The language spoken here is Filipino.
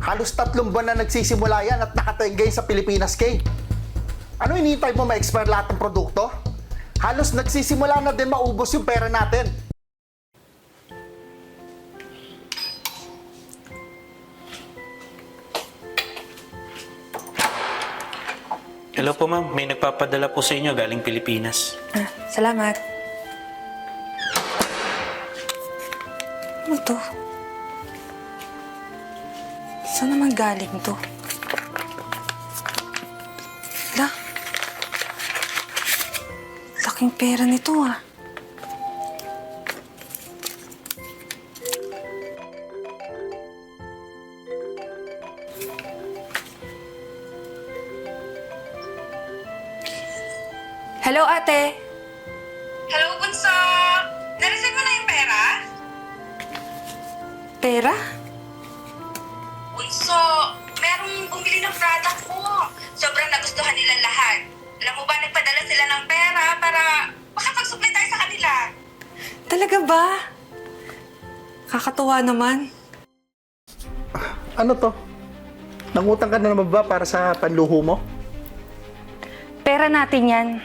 Halos 3 buwan na nagsisimula yan at nakatenggay sa Pilipinas, Kay. Ano hinihintay mo ma-expire lahat ng produkto? Halos nagsisimula na din maubos yung pera natin. Hello po ma'am, may nagpapadala po sa inyo galing Pilipinas. Salamat. Ano to? Saan naman galing to? Hala? Laking pera nito ah. Hello, ate. Hello, Bunso! Na-receive mo na yung pera? Pera? Bunso, merong bumili ng product mo. Sobrang nagustuhan nila lahat. Alam mo ba, nagpadala sila ng pera para makapag-supply tayo sa kanila. Talaga ba? Kakatuwa naman. Ano to? Nangutang ka na naman ba para sa panluho mo? Pera natin yan.